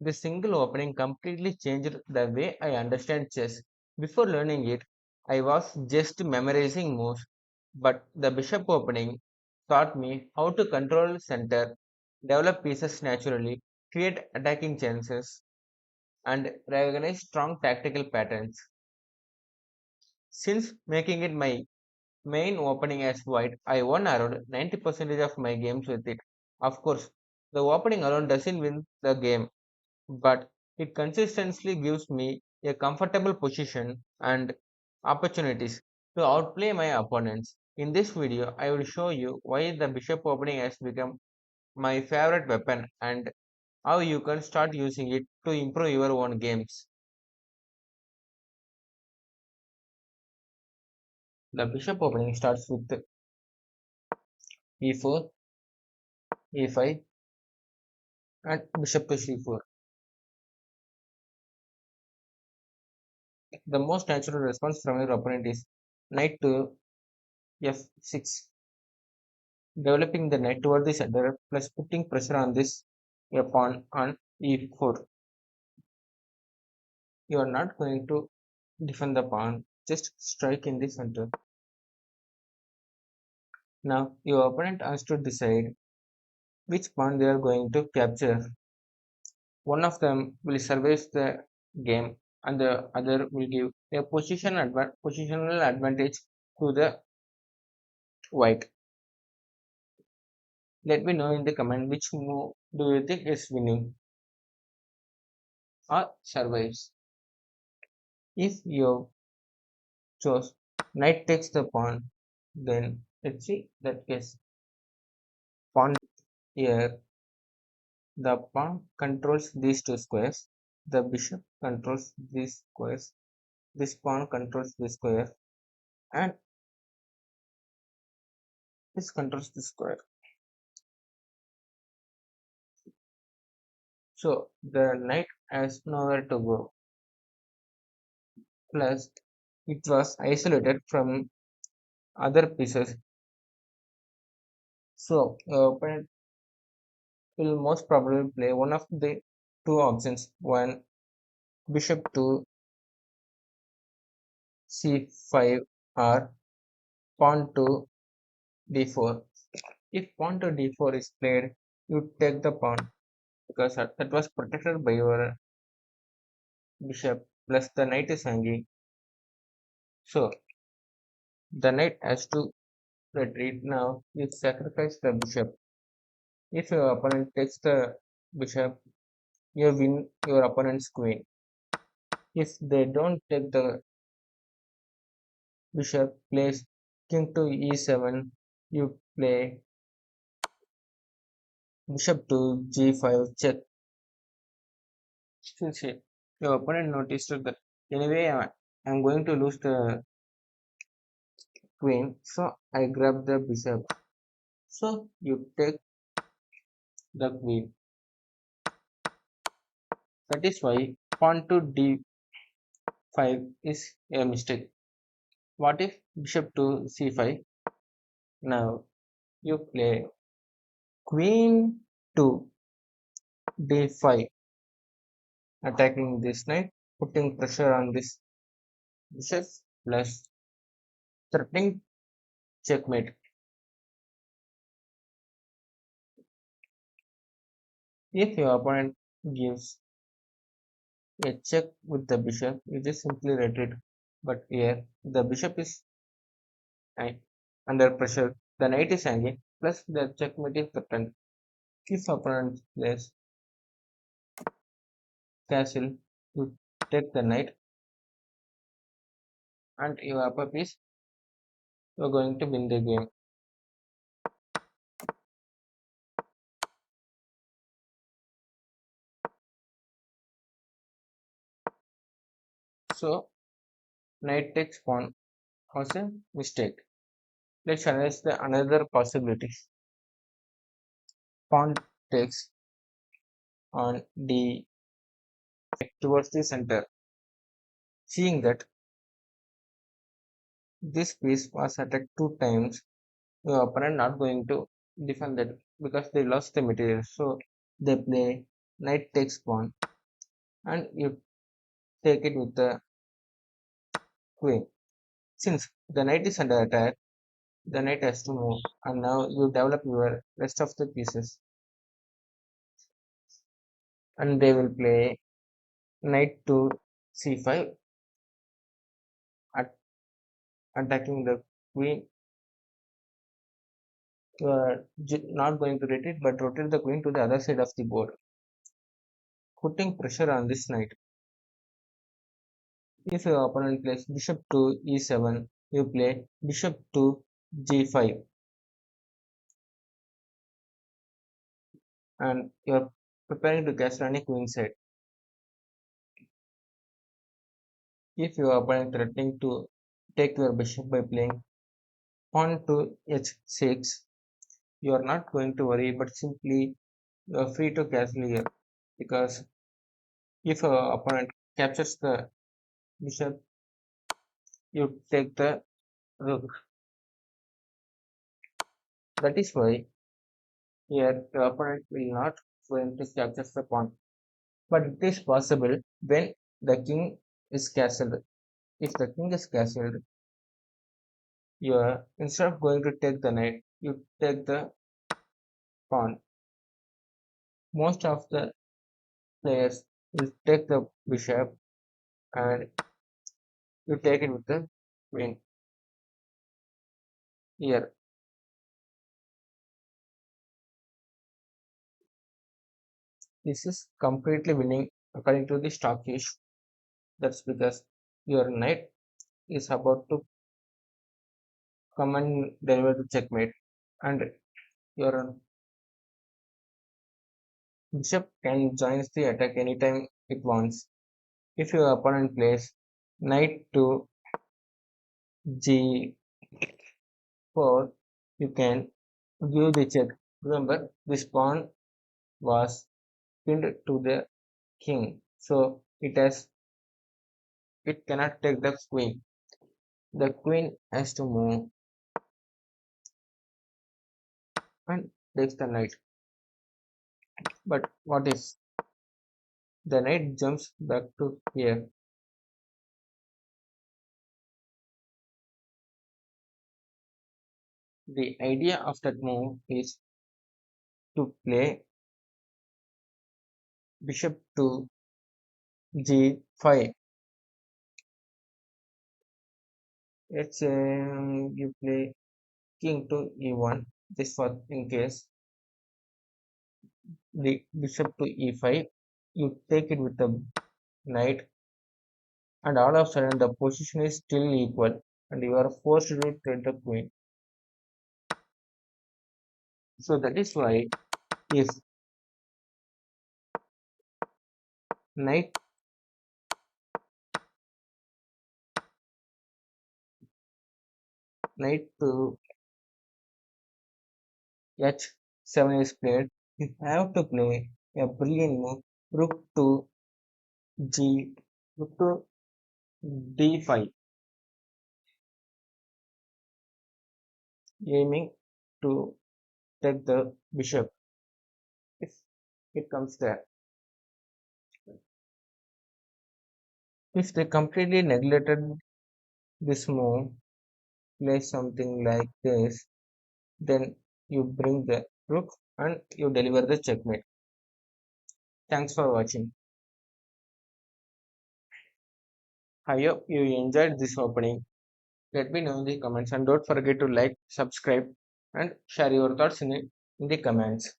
This single opening completely changed the way I understand chess. Before learning it, I was just memorizing moves, but the bishop opening taught me how to control center, develop pieces naturally, create attacking chances, and recognize strong tactical patterns. Since making it my main opening as white, I won around 90% of my games with it. Of course, the opening alone doesn't win the game, but it consistently gives me a comfortable position and opportunities to outplay my opponents. In this video, I will show you why the bishop opening has become my favorite weapon and how you can start using it to improve your own games. The bishop opening starts with e4, e5, and bishop to c4. The most natural response from your opponent is knight to f6, developing the knight toward the center plus putting pressure on this pawn on e4. You are not going to defend the pawn, just strike in the center. Now your opponent has to decide which pawn they are going to capture. One of them will survive the game and the other will give a positional advantage to the white. Let me know in the comment which move do you think is winning or survives. If you chose knight takes the pawn, then let's see that case. Pawn here, the pawn controls these two squares, the bishop controls these squares, this pawn controls this square, and this controls this square. So the knight has nowhere to go. Plus, it was isolated from other pieces. So your opponent will most probably play one of the two options, one bishop to c5 or pawn to d4. If pawn to d4 is played, you take the pawn because that was protected by your bishop plus the knight is hanging. So the knight has to retreat. Now you sacrifice the bishop. If your opponent takes the bishop, you win your opponent's queen. If they don't take the bishop, plays king to e7, you play bishop to g5 check. Still see, your opponent noticed that anyway I'm going to lose the queen, so I grab the bishop. So you take the queen. That is why pawn to d5 is a mistake. What if bishop to c5? Now you play queen to d5, attacking this knight, putting pressure on this bishop plus threatening checkmate. If your opponent gives a check with the bishop, you just simply retreat. But here the bishop is under pressure, the knight is hanging, plus the checkmate is threatened. If opponent plays castle, you take the knight and your upper piece, you are going to win the game. So knight takes pawn was a mistake. Let's analyze the another possibilities. Pawn takes on d towards the center. Seeing that this piece was attacked two times, your opponent not going to defend that because they lost the material. So they play knight takes pawn. and you take it with the queen. Since the knight is under attack, the knight has to move, and now you develop your rest of the pieces, and they will play knight to c5, at- attacking the queen. You are not going to rotate, but rotate the queen to the other side of the board, putting pressure on this knight. If your opponent plays bishop to e7, you play bishop to g5, and you are preparing to castle on a queen side. If your opponent threatening to take your bishop by playing pawn to h6, you are not going to worry, but simply you are free to castle here, because if your opponent captures the bishop, you take the rook. That is why here the opponent will not going to capture the pawn. But it is possible when the king is castled. If the king is castled, you are instead of going to take the knight, you take the pawn. Most of the players will take the bishop and you take it with the queen. Here, this is completely winning according to the stockish. That's because your knight is about to come and deliver the checkmate, and your bishop can join the attack anytime it wants. If your opponent plays knight to g4, you can give the check. Remember, this pawn was pinned to the king, so it cannot take the queen. The queen has to move and takes the knight. But what if the knight jumps back to here? The idea of that move is to play bishop to g5. Let's say you play king to e1. This for in case the bishop to e5. You take it with the knight, and all of a sudden the position is still equal, and you are forced to take the queen. So that is why if knight knight to h7 is played, you have to play a brilliant move, rook to g, rook to d5, aiming to take the bishop if it comes there. If they completely neglected this move, play something like this, then you bring the rook and you deliver the checkmate. Thanks for watching. I hope you enjoyed this opening. Let me know in the comments, and don't forget to like, subscribe, and share your thoughts in the comments.